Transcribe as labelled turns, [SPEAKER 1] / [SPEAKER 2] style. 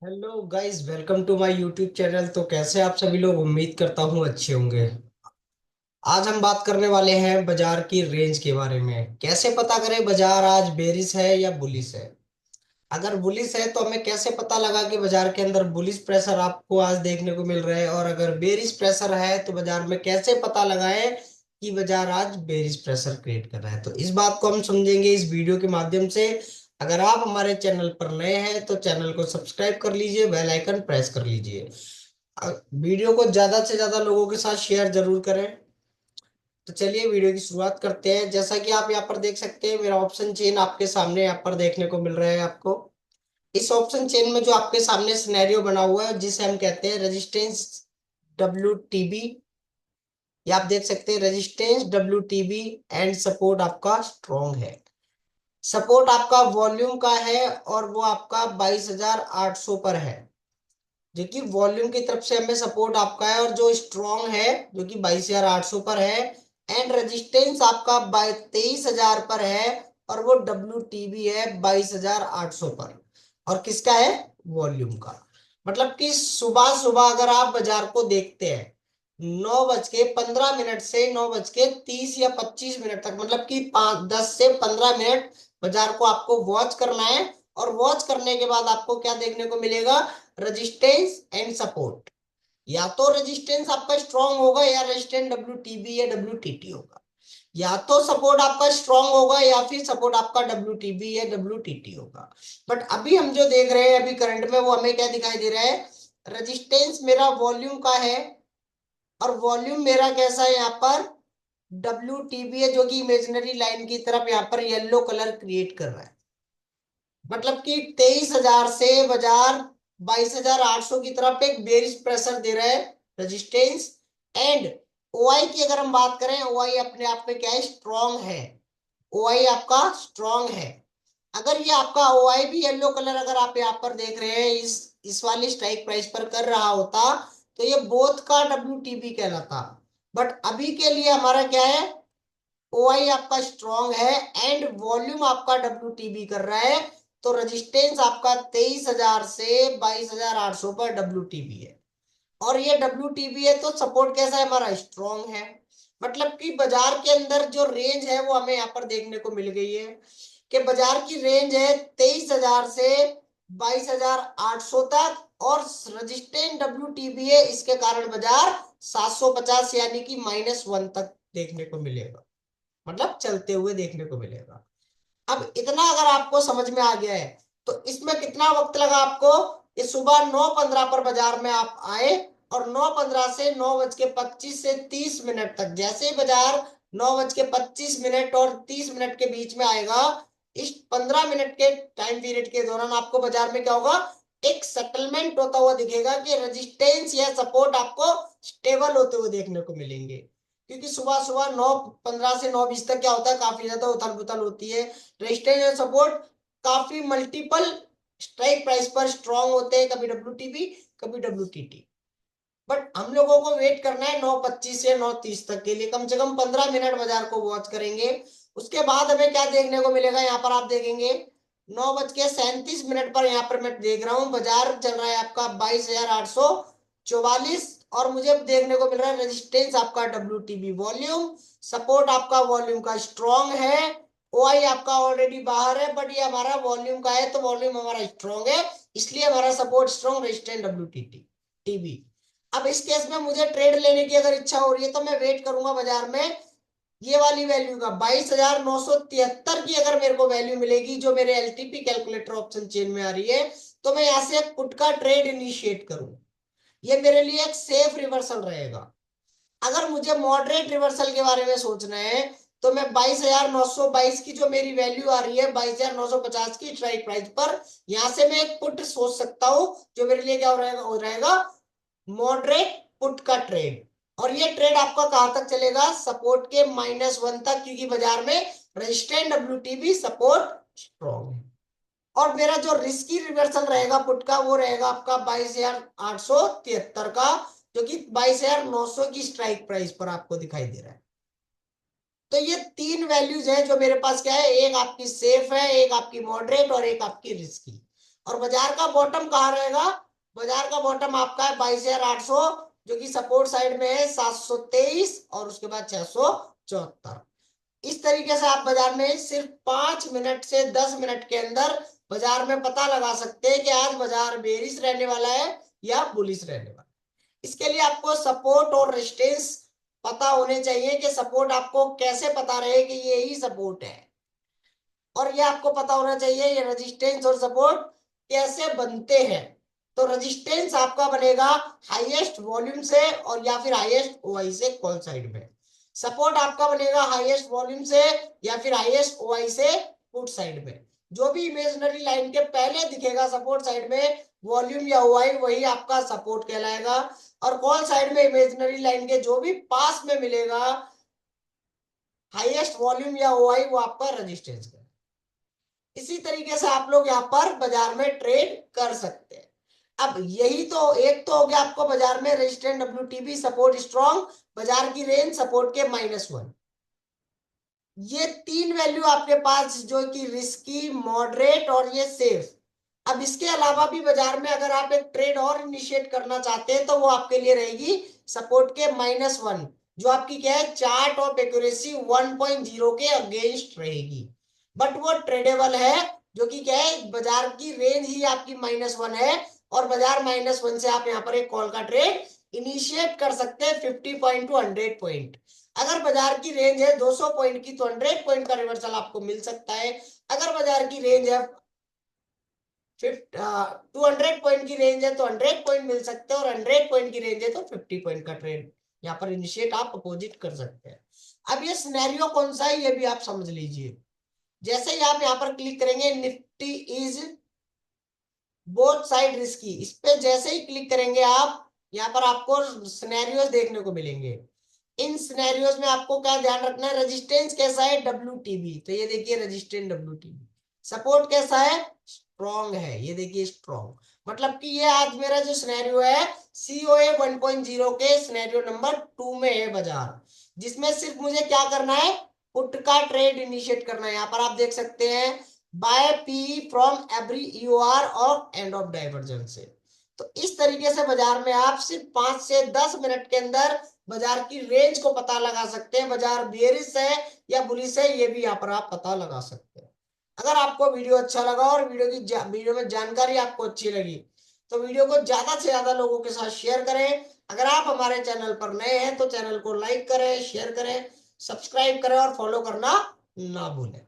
[SPEAKER 1] Hello guys, welcome to my YouTube channel. तो कैसे आप सभी लोग? उम्मीद करता हूँ अच्छे होंगे। आज हम बात करने वाले हैं बाजार की रेंज के बारे में। कैसे पता करें बाजार आज बेरिश है या बुलिश है। अगर बुलिश है तो हमें कैसे पता लगा कि बाजार के अंदर बुलिश प्रेशर आपको आज देखने को मिल रहा है, और अगर बेरिश प्रेशर है तो बाजार में कैसे पता लगाएं कि बाजार आज बेरिश प्रेशर क्रिएट कर रहा है। तो इस बात को हम समझेंगे इस वीडियो के माध्यम से। अगर आप हमारे चैनल पर नए हैं तो चैनल को सब्सक्राइब कर लीजिए, बेल आइकन प्रेस कर लीजिए। वीडियो को ज्यादा से ज्यादा लोगों के साथ शेयर जरूर करें। तो चलिए वीडियो की शुरुआत करते हैं। जैसा कि आप यहाँ पर देख सकते हैं, मेरा ऑप्शन चेन आपके सामने यहाँ पर देखने को मिल रहा है आपको। इस ऑप्शन चेन में जो आपके सामने सिनेरियो बना हुआ है जिसे हम कहते हैं रेजिस्टेंस WTB, ये आप देख सकते हैं रेजिस्टेंस WTB एंड सपोर्ट आपका स्ट्रॉन्ग है। सपोर्ट आपका वॉल्यूम का है और वो आपका 22,800 पर है, जो कि वॉल्यूम की तरफ से हमें सपोर्ट आपका है, और जो स्ट्रॉन्ग है जो कि 22,800 पर है। एंड रेजिस्टेंस आपका 23,000 पर है, और वो WTB है 22,800 पर। और किसका है? वॉल्यूम का। मतलब कि सुबह सुबह अगर आप बाजार को देखते हैं 9:15 से 9:30 या 25 मिनट तक, मतलब कि 10 से 15 मिनट बाजार को आपको वॉच करना है। और वॉच करने के बाद आपको क्या देखने को मिलेगा? Resistance and support. या तो रेजिस्टेंस आपका स्ट्रांग होगा या रेजिस्टेंस WTB या WTT होगा। या तो सपोर्ट आपका स्ट्रांग होगा या फिर सपोर्ट आपका WTB या WTT होगा। बट अभी हम जो देख रहे हैं अभी करंट में, वो हमें क्या दिखाई दे रहा है? रेजिस्टेंस मेरा वॉल्यूम का है, और वॉल्यूम मेरा कैसा है यहाँ पर? WTB है, जो कि इमेजिनरी लाइन की तरफ यहाँ पर येलो कलर क्रिएट कर रहा है। मतलब कि 23,000 से बाजार 22,800 की तरफ एक बेरिश प्रेशर दे रहा है, रेजिस्टेंस। एंड OI की अगर हम बात करें, OI अपने आप में क्या है? स्ट्रॉन्ग है। OI आपका स्ट्रॉन्ग है। अगर ये आपका OI भी येलो कलर अगर आप यहाँ पर देख रहे हैं इस वाली स्ट्राइक प्राइस पर कर रहा होता, तो ये बोथ का WTB कहलाता। बट अभी के लिए हमारा क्या है? OI आपका स्ट्रॉन्ग है एंड वॉल्यूम आपका WTB कर रहा है। तो रेजिस्टेंस आपका 23,000 से 22,800 पर WTB है। और ये WTB है तो सपोर्ट कैसा है हमारा? स्ट्रॉन्ग है। मतलब कि बाजार के अंदर जो रेंज है वो हमें यहाँ पर देखने को मिल गई है कि बाजार की रेंज है 23,000 से 22,800 तक, और रजिस्टेंस WTB है, इसके कारण बाजार 750 यानी कि -1 तक देखने को मिलेगा। मतलब चलते हुए देखने को मिलेगा। अब इतना अगर आपको समझ में आ गया है तो इसमें कितना वक्त लगा आपको? ये सुबह 9:15 पर बाजार में आप आए, और 9:15 से 9:25 से 30 मिनट तक, जैसे ही बाजार 9:25 और 30 मिनट के बीच में आएगा, इस 15 मिनट के टाइम पीरियड के दौरान आपको बाजार में क्या होगा? एक सेटलमेंट होता हुआ दिखेगा कि रेजिस्टेंस या सपोर्ट आपको स्टेबल होते हुए देखने को मिलेंगे। क्योंकि सुबह सुबह 9:15 से 9:20 तक क्या होता है? काफी ज्यादा उथल पुथल होती है। रेजिस्टेंस एंड सपोर्ट काफी मल्टीपल स्ट्राइक प्राइस पर स्ट्रांग होते हैं, कभी WTB कभी WTT। बट हम लोगों को वेट करना है 9:25 से 9:30 तक के लिए, कम से कम 15 मिनट बाजार को वॉच करेंगे। उसके बाद हमें क्या देखने को मिलेगा? यहाँ पर आप देखेंगे 9:37 पर यहाँ पर मैं देख रहा हूँ बाजार चल रहा है आपका 22,844, और मुझे देखने को मिल रहा है रेजिस्टेंस आपका WTB वॉल्यूम, सपोर्ट आपका वॉल्यूम का स्ट्रॉन्ग है। OI आपका ऑलरेडी बाहर है, बट ये हमारा वॉल्यूम का है तो वॉल्यूम हमारा स्ट्रॉन्ग है, इसलिए हमारा support strong, resistance WTT TB। अब इस केस में मुझे ट्रेड लेने की अगर इच्छा हो रही है तो मैं वेट करूंगा बाजार में ये वाली वैल्यू का 22,973 की अगर मेरे को वैल्यू मिलेगी, जो मेरे LTP कैलकुलेटर ऑप्शन चेन में आ रही है, तो मैं यहां से एक पुट का ट्रेड इनिशिएट करूं। ये मेरे लिए एक सेफ रिवर्सल रहेगा। अगर मुझे मॉडरेट रिवर्सल के बारे में सोचना है तो मैं 22,922 की जो मेरी वैल्यू आ रही है 22,950 की स्ट्राइक प्राइस पर, यहां से मैं एक पुट सोच सकता हूं, जो मेरे लिए क्या हो रहेगा? मॉडरेट पुट का ट्रेड। और ये ट्रेड आपका कहां तक चलेगा? सपोर्ट के -1 तक, क्योंकि बाजार में रेजिस्टेंस WTB सपोर्ट स्ट्रॉन्ग है। और मेरा जो रिस्की रिवर्सल रहेगा पुट का, वो रहेगा आपका 22,873 का, जो कि 22,900 की स्ट्राइक प्राइस पर आपको दिखाई दे रहा है। तो ये तीन वैल्यूज हैं जो मेरे पास क्या है, एक आपकी सेफ है, एक आपकी मॉडरेट और एक आपकी रिस्की। और बाजार का बॉटम कहाँ रहेगा? बाजार का बॉटम आपका है 22,800, जो कि सपोर्ट साइड में है 723 और उसके बाद 674। इस तरीके से आप बाजार में सिर्फ 5 मिनट से 10 मिनट के अंदर बाजार में पता लगा सकते हैं कि आज बाजार बेरिश रहने वाला है या बुलिश रहने वाला है। इसके लिए आपको सपोर्ट और रेजिस्टेंस पता होने चाहिए कि सपोर्ट आपको कैसे पता रहे कि ये ही सपोर्ट है, और ये आपको पता होना चाहिए ये रेजिस्टेंस और सपोर्ट कैसे बनते हैं। तो रेजिस्टेंस आपका बनेगा हाईएस्ट वॉल्यूम से और या फिर हाईएस्ट ओआई से कॉल साइड में। सपोर्ट आपका बनेगा हाईएस्ट वॉल्यूम से या फिर हाईएस्ट ओआई से पुट साइड में। जो भी इमेजिनरी लाइन के पहले दिखेगा सपोर्ट साइड में वॉल्यूम या ओआई, वही आपका सपोर्ट कहलाएगा। और कॉल साइड में इमेजिनरी लाइन के जो भी पास में मिलेगा हाईएस्ट वॉल्यूम या ओआई, वो आपका रेजिस्टेंस है। इसी तरीके से आप लोग यहाँ पर बाजार में ट्रेड कर सकते हैं। अब यही तो एक तो हो गया आपको बाजार में रेजिस्टेंस, डब्ल्यूटीबी, सपोर्ट स्ट्रॉन्ग, बाजार की रेंज सपोर्ट के -1। ये 3 वैल्यू आपके पास जो कि रिस्की, मॉडरेट और ये सेफ। अब इसके अलावा भी बाजार में अगर आप एक ट्रेड और इनिशिएट करना चाहते हैं तो वो आपके लिए रहेगी सपोर्ट के -1, जो आपकी क्या है चार्ट ऑफ एक्यूरेसी 1.0 के अगेंस्ट रहेगी। बट वो ट्रेडेबल है, जो कि क्या है बाजार की रेंज ही आपकी -1 है और बाजार -1 से आप यहाँ पर एक कॉल का ट्रेड इनिशिएट कर सकते हैं 50 पॉइंट टू 100 पॉइंट। अगर बाजार की रेंज है 200 पॉइंट की तो 100 पॉइंट का रिवर्सल आपको मिल सकता है। अगर बाजार की रेंज है 200 पॉइंट की रेंज है तो 100 पॉइंट मिल सकते हैं, और 100 पॉइंट की रेंज है तो 50 पॉइंट का ट्रेड यहाँ पर इनिशिएट आप अपोजिट कर सकते हैं। अब ये सिनेरियो कौन सा है ये भी आप समझ लीजिए। जैसे ही आप यहाँ पर क्लिक करेंगे Nifty is both side risky, इस पे जैसे ही क्लिक करेंगे आप यहाँ पर आपको सिनेरियोस देखने को मिलेंगे। इन सिनेरियोस में आपको क्या ध्यान रखना है, रेजिस्टेंस कैसा है डब्ल्यूटीबी, तो ये देखिए रेजिस्टेंस डब्ल्यूटीबी। सपोर्ट कैसा है स्ट्रॉन्ग है, ये देखिए स्ट्रॉन्ग। मतलब कि ये आज मेरा जो सिनेरियो है सीओए 1.0 के सिनेरियो नंबर 2 में है बाजार, जिसमें सिर्फ मुझे क्या करना है पुट का ट्रेड इनिशिएट करना है। यहाँ पर आप देख सकते हैं बाय पी फ्रॉम एवरी ईओआर और एंड ऑफ डाइवर्जेंस से। तो इस तरीके से बाजार में आप सिर्फ 5 से 10 मिनट के अंदर बाजार की रेंज को पता लगा सकते हैं, बाजार बेरिश है या बुलिश है ये भी यहाँ पर आप पता लगा सकते हैं। अगर आपको वीडियो अच्छा लगा और वीडियो में जानकारी आपको अच्छी लगी तो वीडियो को ज्यादा से ज्यादा लोगों के साथ शेयर करें। अगर आप हमारे चैनल पर नए हैं तो चैनल को लाइक करें, शेयर करें, सब्सक्राइब करें और फॉलो करना ना भूलें।